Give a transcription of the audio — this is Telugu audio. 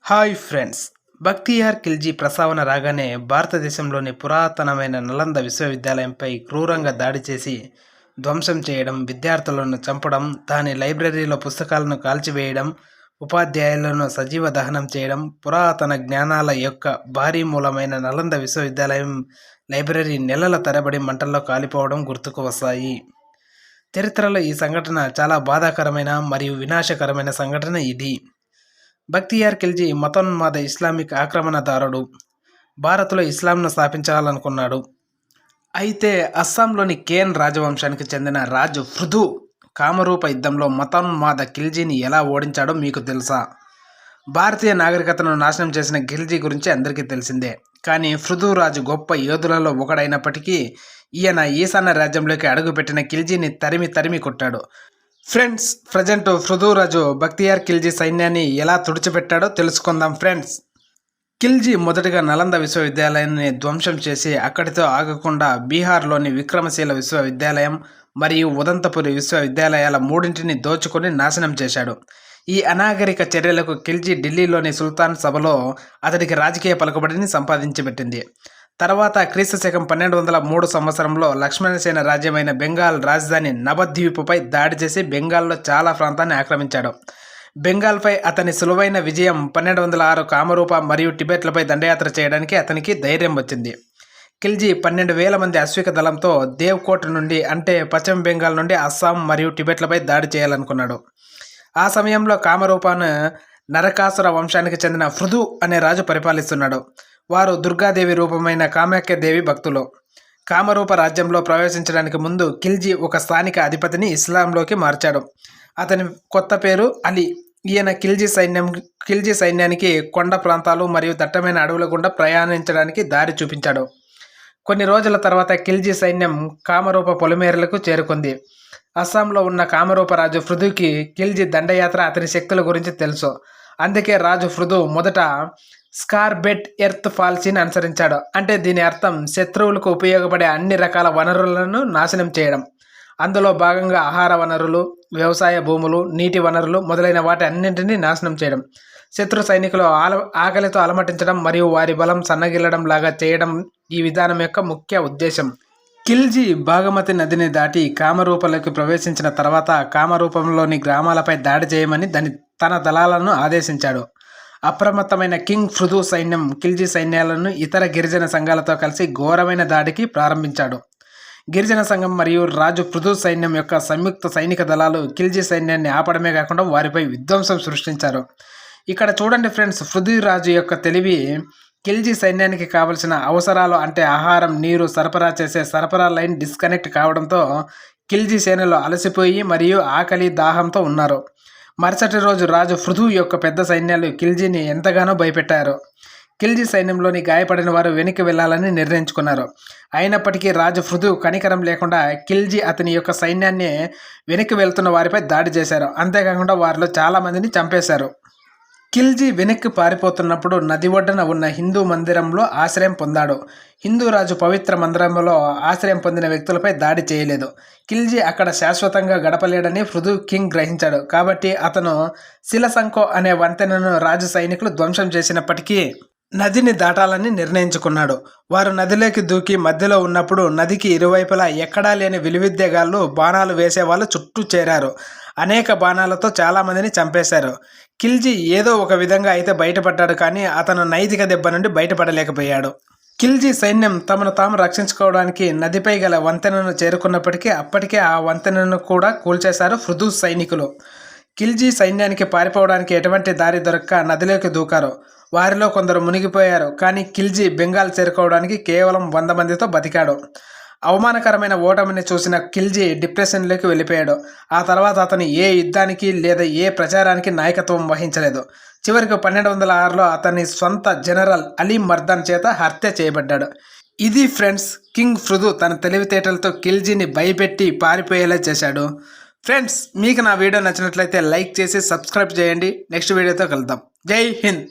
హాయ్ ఫ్రెండ్స్, బక్తియార్ ఖిల్జీ ప్రస్తావన రాగానే భారతదేశంలోని పురాతనమైన నలంద విశ్వవిద్యాలయంపై క్రూరంగా దాడి చేసి ధ్వంసం చేయడం, విద్యార్థులను చంపడం, దాని లైబ్రరీలో పుస్తకాలను కాల్చివేయడం, ఉపాధ్యాయులను సజీవ దహనం చేయడం, పురాతన జ్ఞానాల యొక్క భారీ మూలమైన నలంద విశ్వవిద్యాలయం లైబ్రరీ నెలల తరబడి మంటల్లో కాలిపోవడం గుర్తుకు వస్తాయి. చరిత్రలో ఈ సంఘటన చాలా బాధాకరమైన మరియు వినాశకరమైన సంఘటన ఇది. బక్తియార్ ఖిల్జీ మతోన్మాద ఇస్లామిక్ ఆక్రమణదారుడు. భారత్లో ఇస్లాంను స్థాపించాలనుకున్నాడు. అయితే అస్సాంలోని కేన్ రాజవంశానికి చెందిన రాజు పృథు కామరూప యుద్ధంలో మతోన్మాద ఖిల్జీని ఎలా ఓడించాడో మీకు తెలుసా? భారతీయ నాగరికతను నాశనం చేసిన ఖిల్జీ గురించి అందరికీ తెలిసిందే. కానీ పృథు రాజు గొప్ప యోధులలో ఒకడైనప్పటికీ ఈయన ఈశాన్య రాజ్యంలోకి అడుగుపెట్టిన ఖిల్జీని తరిమి కొట్టాడు. ఫ్రెండ్స్, ప్రజెంట్ పృథురాజు బక్తియార్ ఖిల్జీ సైన్యాన్ని ఎలా తుడిచిపెట్టాడో తెలుసుకుందాం ఫ్రెండ్స్. ఖిల్జీ మొదటగా నలంద విశ్వవిద్యాలయాన్ని ధ్వంసం చేసి అక్కడితో ఆగకుండా బీహార్లోని విక్రమశీల విశ్వవిద్యాలయం మరియు ఉదంతపురి విశ్వవిద్యాలయాల మూడింటిని దోచుకొని నాశనం చేశాడు. ఈ అనాగరిక చర్యలకు ఖిల్జీ ఢిల్లీలోని సుల్తాన్ సభలో అతడికి రాజకీయ పలుకుబడిని సంపాదించిపెట్టింది. తర్వాత క్రీస్తుశకం 1203 సంవత్సరంలో లక్ష్మణసేన రాజ్యమైన బెంగాల్ రాజధాని నవద్వీపుపై దాడి చేసి బెంగాల్లో చాలా ప్రాంతాన్ని ఆక్రమించాడు. బెంగాల్పై అతని సులువైన విజయం 1206 కామరూప మరియు టిబెట్లపై దండయాత్ర చేయడానికి అతనికి ధైర్యం వచ్చింది. ఖిల్జీ 12,000 మంది అశ్విక దళంతో దేవ్కోట్ నుండి, అంటే పశ్చిమ బెంగాల్ నుండి అస్సాం మరియు టిబెట్లపై దాడి చేయాలనుకున్నాడు. ఆ సమయంలో కామరూపాను నరకాసుర వంశానికి చెందిన పృథు అనే రాజు పరిపాలిస్తున్నాడు. వారు దుర్గాదేవి రూపమైన కామాఖ్యదేవి భక్తులు. కామరూప రాజ్యంలో ప్రవేశించడానికి ముందు ఖిల్జీ ఒక స్థానిక అధిపతిని ఇస్లాంలోకి మార్చాడు. అతని కొత్త పేరు అలీ. ఈయన ఖిల్జీ సైన్యానికి కొండ ప్రాంతాలు మరియు దట్టమైన అడవుల గుండా ప్రయాణించడానికి దారి చూపించాడు. కొన్ని రోజుల తర్వాత ఖిల్జీ సైన్యం కామరూప పొలిమేరలకు చేరుకుంది. అస్సాంలో ఉన్న కామరూప రాజు పృథుకి ఖిల్జీ దండయాత్ర, అతని శక్తుల గురించి తెలుసు. అందుకే రాజు పృథు మొదట స్కార్బెట్ ఎర్త్ ఫాల్సీని అనుసరించాడు. అంటే దీని అర్థం శత్రువులకు ఉపయోగపడే అన్ని రకాల వనరులను నాశనం చేయడం. అందులో భాగంగా ఆహార వనరులు, వ్యవసాయ భూములు, నీటి వనరులు మొదలైన వాటి అన్నింటినీ నాశనం చేయడం, శత్రు సైనికులు ఆకలితో అలమటించడం మరియు వారి బలం సన్నగిల్లడం లాగా చేయడం ఈ విధానం యొక్క ముఖ్య ఉద్దేశం. ఖిల్జీ బాగమతి నదిని దాటి కామరూపంలోకి ప్రవేశించిన తర్వాత కామరూపంలోని గ్రామాలపై దాడి చేయమని తన దళాలను ఆదేశించాడు. అప్రమత్తమైన కింగ్ పృథు సైన్యం ఖిల్జీ సైన్యాలను ఇతర గిరిజన సంఘాలతో కలిసి ఘోరమైన దాడికి ప్రారంభించాడు. గిరిజన సంఘం మరియు రాజు పృథు సైన్యం యొక్క సంయుక్త సైనిక దళాలు ఖిల్జీ సైన్యాన్ని ఆపడమే కాకుండా వారిపై విధ్వంసం సృష్టించారు. ఇక్కడ చూడండి ఫ్రెండ్స్, పృథు రాజు యొక్క తెలివి ఖిల్జీ సైన్యానికి కావలసిన అవసరాలు, అంటే ఆహారం, నీరు సరఫరా చేసే సరఫరా లైన్ డిస్కనెక్ట్ కావడంతో ఖిల్జీ సేనలు అలసిపోయి మరియు ఆకలి దాహంతో ఉన్నారు. మరుసటి రోజు రాజు పృథు యొక్క పెద్ద సైన్యాలు ఖిల్జీని ఎంతగానో భయపెట్టారు. ఖిల్జీ సైన్యంలోని గాయపడిన వారు వెనక్కి వెళ్లాలని నిర్ణయించుకున్నారు. అయినప్పటికీ రాజు పృథు కనికరం లేకుండా ఖిల్జీ అతని యొక్క సైన్యాన్ని వెనక్కి వెళ్తున్న వారిపై దాడి చేశారు. అంతేకాకుండా వారిలో చాలా మందిని చంపేశారు. ఖిల్జీ వెనక్కి పారిపోతున్నప్పుడు నది ఒడ్డున ఉన్న హిందూ మందిరంలో ఆశ్రయం పొందాడు. హిందూ రాజు పవిత్ర మందిరంలో ఆశ్రయం పొందిన వ్యక్తులపై దాడి చేయలేదు. ఖిల్జీ అక్కడ శాశ్వతంగా గడపలేడని పృథు కింగ్ గ్రహించాడు. కాబట్టి అతను శిలసంకో అనే వంతెనను రాజు సైనికులు ధ్వంసం చేసినప్పటికీ నదిని దాటాలని నిర్ణయించుకున్నాడు. వారు నదిలోకి దూకి మధ్యలో ఉన్నప్పుడు నదికి ఇరువైపులా ఎక్కడా లేని విలువిద్యగాళ్ళు బాణాలు వేసేవాళ్ళు చుట్టూ చేరారు. అనేక బాణాలతో చాలామందిని చంపేశారు. ఖిల్జీ ఏదో ఒక విధంగా అయితే బయటపడ్డాడు, కానీ అతను నైతిక దెబ్బ నుండి బయటపడలేకపోయాడు. ఖిల్జీ సైన్యం తమను తాము రక్షించుకోవడానికి నదిపై గల వంతెనను చేరుకున్నప్పటికీ అప్పటికే ఆ వంతెనను కూడా కూల్చేశారు పృథు సైనికులు. ఖిల్జీ సైన్యానికి పారిపోవడానికి ఎటువంటి దారి దొరక్క నదిలోకి దూకారు. వారిలో కొందరు మునిగిపోయారు. కానీ ఖిల్జీ బెంగాల్ చేరుకోవడానికి కేవలం 100 మందితో బతికాడు. అవమానకరమైన ఓటమిని చూసిన ఖిల్జీ డిప్రెషన్లోకి వెళ్ళిపోయాడు. ఆ తర్వాత అతను ఏ యుద్ధానికి లేదా ఏ ప్రచారానికి నాయకత్వం వహించలేదు. చివరికి 1206లో అతని సొంత జనరల్ అలీ మర్దాన్ చేత హత్య చేయబడ్డాడు. ఇది ఫ్రెండ్స్, కింగ్ పృథు తన తెలివితేటలతో ఖిల్జీని భయపెట్టి పారిపోయేలా చేశాడు. ఫ్రెండ్స్, మీకు నా వీడియో నచ్చినట్లయితే లైక్ చేసి సబ్స్క్రైబ్ చేయండి. నెక్స్ట్ వీడియోతో కలుద్దాం. జై హింద్.